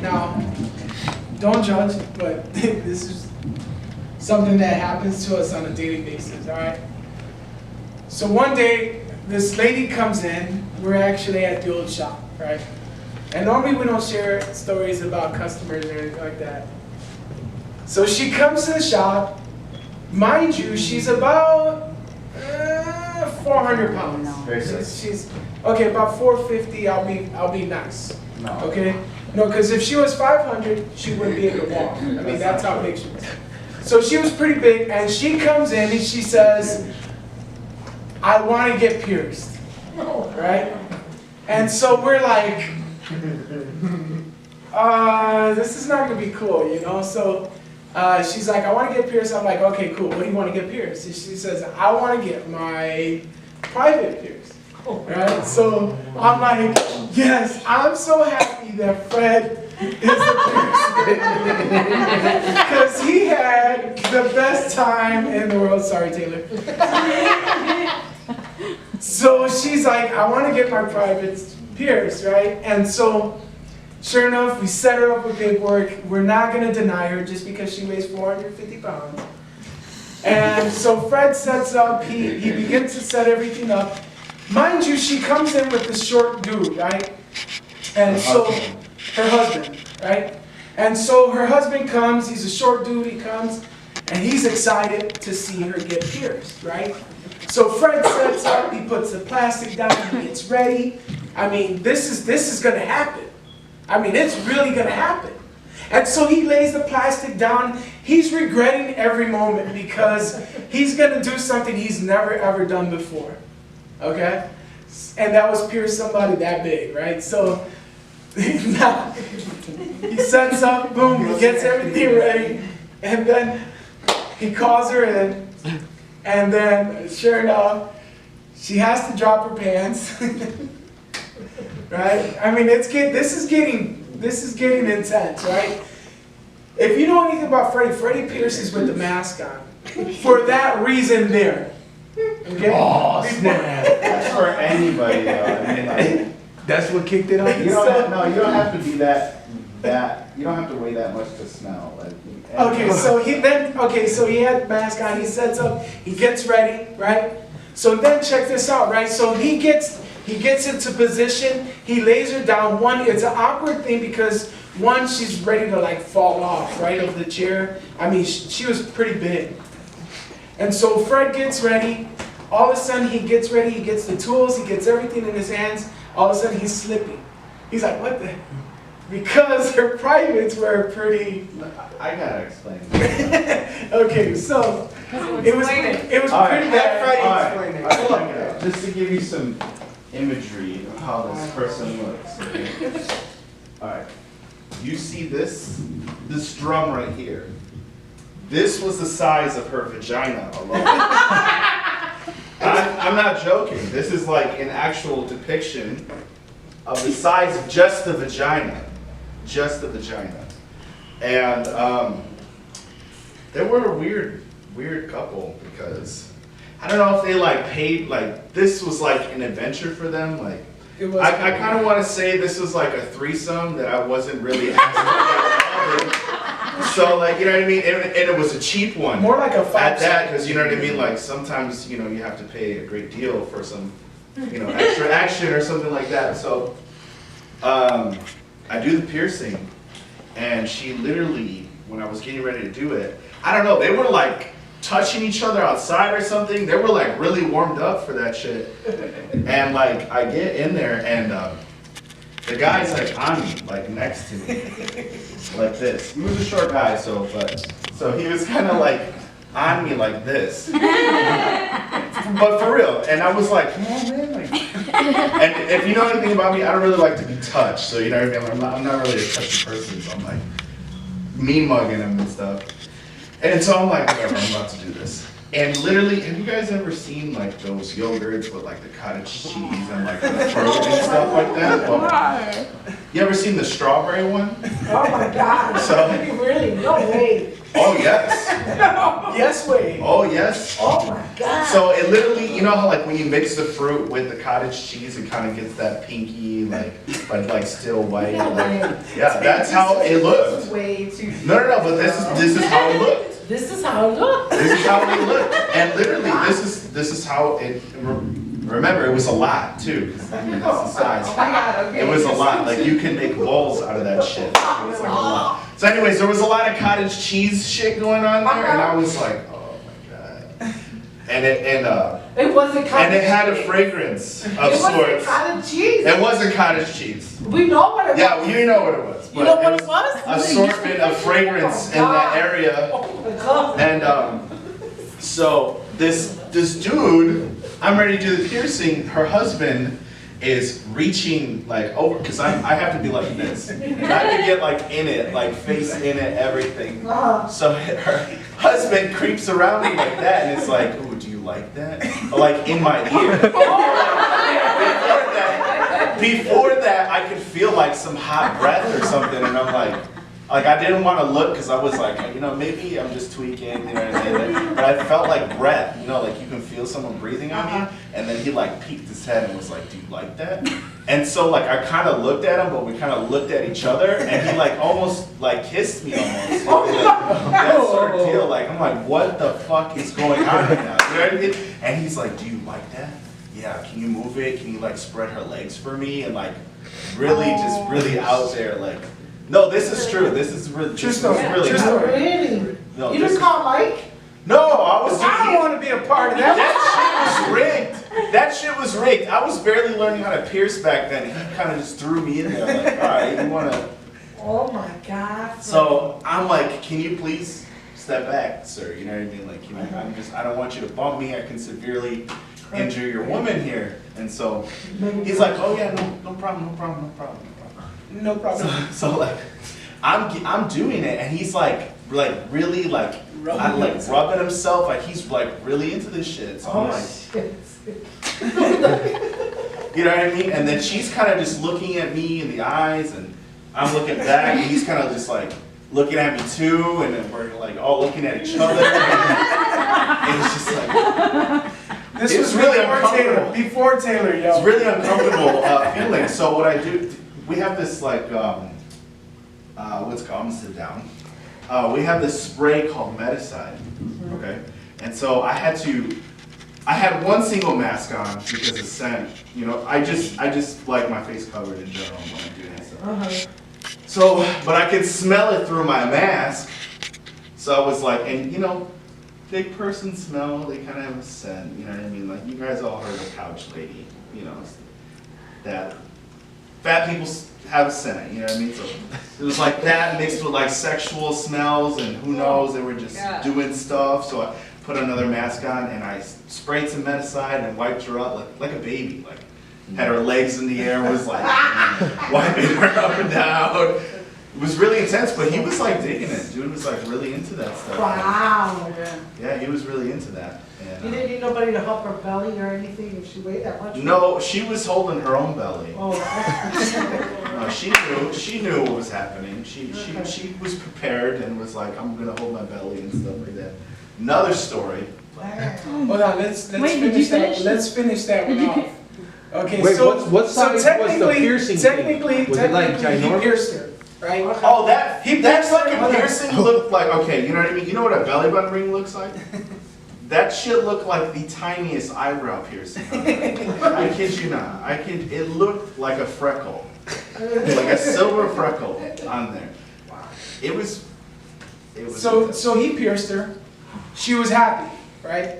Now, don't judge, but this is something that happens to us on a daily basis, all right? So one day, this lady comes in. We're actually at the old shop, right? And normally we don't share stories about customers or anything like that. So she comes to the shop. Mind you, she's about 400 pounds. She's okay, about 450. I'll be nice. No. Okay. No, because if she was 500, she wouldn't be able to walk. I mean, that's how big she was. So she was pretty big, and she comes in and she says, "I want to get pierced," right? And so we're like, this is not gonna be cool, you know. So she's like, "I want to get pierced." I'm like, "Okay, cool. What do you want to get pierced?" And she says, "I want to get my private pierced." Right? So I'm like, yes, I'm so happy that Fred is the piercing. Because he had the best time in the world. Sorry, Taylor. So she's like, "I want to get my private pierced," right? And so, sure enough, we set her up with paperwork. We're not going to deny her just because she weighs 450 pounds. And so Fred sets up, he begins to set everything up. Mind you, she comes in with this short dude, right? And so, her husband, right? And so her husband comes, he's a short dude, he comes, and he's excited to see her get pierced, right? So Fred sets up, he puts the plastic down, he gets ready. I mean, this is gonna happen. I mean, it's really gonna happen. And so he lays the plastic down. He's regretting every moment because he's gonna do something he's never ever done before. Okay? And that was pierce somebody that big, right? So now he sets up, boom, he gets everything ready, and then he calls her in, and then sure enough, she has to drop her pants. Right? I mean, this is getting intense, right? If you know anything about Freddie pierces with the mask on. For that reason there. Okay? Oh, snap. That's for anybody, though. I mean, like, that's what kicked it off? You don't have to be that, you don't have to weigh that much to smell. Like, so he had the mask on, he sets up, he gets ready, right? So then check this out, right? So he gets into position, he lays her down. One, it's an awkward thing because one, she's ready to like fall off, right, of the chair. I mean, she was pretty big. And so Fred gets ready. All of a sudden he gets ready, he gets the tools, he gets everything in his hands. All of a sudden he's slipping. He's like, what the? Because her privates were pretty... I gotta explain. Okay, so it was pretty bad. All right. Just to give you some imagery of how this person looks. Okay? All right. You see this drum right here. This was the size of her vagina alone. I'm not joking. This is like an actual depiction of the size of just the vagina. Just the vagina. And they were a weird couple because I don't know if they like paid, like this was like an adventure for them. Like I kind of want to say this was like a threesome that I wasn't really asking. So like, you know what I mean? And it was a cheap one. More like a 5 at that, because you know what I mean? Like sometimes, you know, you have to pay a great deal for some, you know, extra action or something like that. So I do the piercing, and she literally, when I was getting ready to do it, I don't know, they were like touching each other outside or something. They were like really warmed up for that shit. And like I get in there and the guy's like on me, like next to me, like this. He was a short guy, so he was kind of like on me like this. But for real, and I was like, come on, man. Like, and if you know anything about me, I don't really like to be touched. So you know what I mean? I'm not really a touchy person, so I'm like mean mugging him and stuff. And so I'm like, whatever, I'm about to do this. And literally, have you guys ever seen like those yogurts with like the cottage cheese and like the fruit and stuff like that? Well, you ever seen the strawberry one? Oh my God. So- Really? No way. Oh yes. Yes, wait. Oh yes. Oh my God. So it literally, you know how like when you mix the fruit with the cottage cheese, it kind of gets that pinky, but like still white. Like, yeah, that's how it looked. Way too. No, but this is how it looked. This is how it looks. This is how it looked, and literally, this is how it. Remember, it was a lot too, 'cause I mean that's the size. Oh my God, okay. It was a lot. Like you can make balls out of that shit. It was like a lot. So, anyways, there was a lot of cottage cheese shit going on there, and I was like, oh my God. And It wasn't cottage and it had a cheese. fragrance of It wasn't sorts. cottage cheese. It wasn't cottage cheese. We know what it was. Yeah, you know what it was. You know what it was? Assortment of fragrance in that area. Oh my God. And so this dude, I'm ready to do the piercing. Her husband is reaching like over, because I have to be like this. I have to get like in it, like face in it, everything. So her husband creeps around me like that, and it's like, oh, do you like that? Or like in my ear. Before that, I could feel like some hot breath or something, and I'm like I didn't want to look because I was like, maybe I'm just tweaking, you know what I mean? But I felt like breath, like you can feel someone breathing on you, and then he like peeked his head and was like, do you like that? And so like I kind of looked at him, but we kind of looked at each other, and he like almost like kissed me almost. That sort of deal, like I'm like, what the fuck is going on right now? You know what I mean? And he's like, do you like that? Yeah, can you move it? Can you like spread her legs for me? And like really just really out there like, no, this is true. This is really True story. really True true. story. Really? No, You this- didn't call Mike? No, I was I don't want to be a part of that. that shit was rigged. That shit was rigged. I was barely learning how to pierce back then. He kind of just threw me in there like, all right, you want to. Oh my God. So I'm like, can you please step back, sir? You know what I mean? Like, I don't want you to bump me. I can severely injure your woman here. And so he's like, oh yeah, no problem. No problem. So like, I'm doing it, and he's like really like rubbing himself, like he's like really into this shit. So I'm like, Shit. you know what I mean? And then she's kind of just looking at me in the eyes, and I'm looking back, and he's kind of just like looking at me too, and then we're like all looking at each other. And it's just like. This It was was really before Taylor. uncomfortable. Before Taylor, yo. It's really uncomfortable feeling. So what I do, we have this like, what's it called? I'm gonna sit down. We have this spray called Medicide, okay? And so I had one single mask on because of scent. I just like my face covered in general when I'm doing that stuff. So, but I could smell it through my mask. So I was like, and big person smell, they kind of have a scent, you know what I mean? Like, you guys all heard of couch lady, that fat people have a scent, you know what I mean? So it was like that mixed with like sexual smells, and who knows, they were just doing stuff. So I put another mask on, and I sprayed some Medicide and wiped her up like a baby, like had her legs in the air, was like wiping her up and down. It was really intense, but he was like digging it. Dude was like really into that stuff. Wow. Yeah, he was really into that. You And, didn't need nobody to help her belly or anything if she weighed that much? no, she was holding her own belly. Oh. No, she knew what was happening. She was prepared and was like, I'm gonna hold my belly and stuff like that. Another story. Hold on, let's Wait, did you finish that. finish? Let's finish that one off. Okay, Wait, so what size was the technically, piercing technically, thing? Was it like technically, he ginormous? pierced her, right? Oh, that fucking Hold on. piercing looked like, okay, you know what I mean? You know what a belly button ring looks like? That shit looked like the tiniest eyebrow piercing. I kid you not. It looked like a freckle. Like a silver freckle on there. It was So he pierced her. She was happy, right?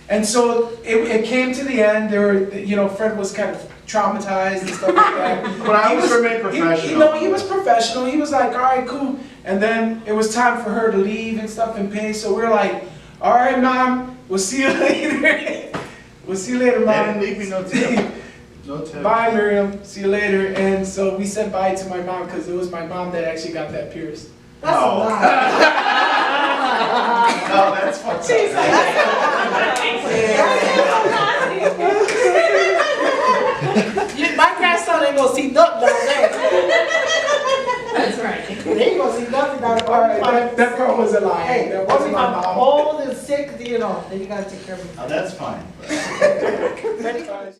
And so it came to the end. There were, Fred was kind of traumatized and stuff like that. But I always remained professional. He was professional. He was like, all right, cool. And then it was time for her to leave and stuff and pay. So we were like, all right, Mom, we'll see you later. We'll see you later, Mom. They didn't leave me no tip. No tip. Bye, Miriam. See you later. And so we said bye to my mom because it was my mom that actually got that pierced. That's a Oh. lie. No, that's fine. She's like, my grandson ain't gonna see nothing down there. That's right. They ain't gonna see nothing down there. All right, that part was a lie. Hey, That only wasn't if my I'm mom. old and sick, you know, then you gotta take care of me. Oh, that's fine. Ready?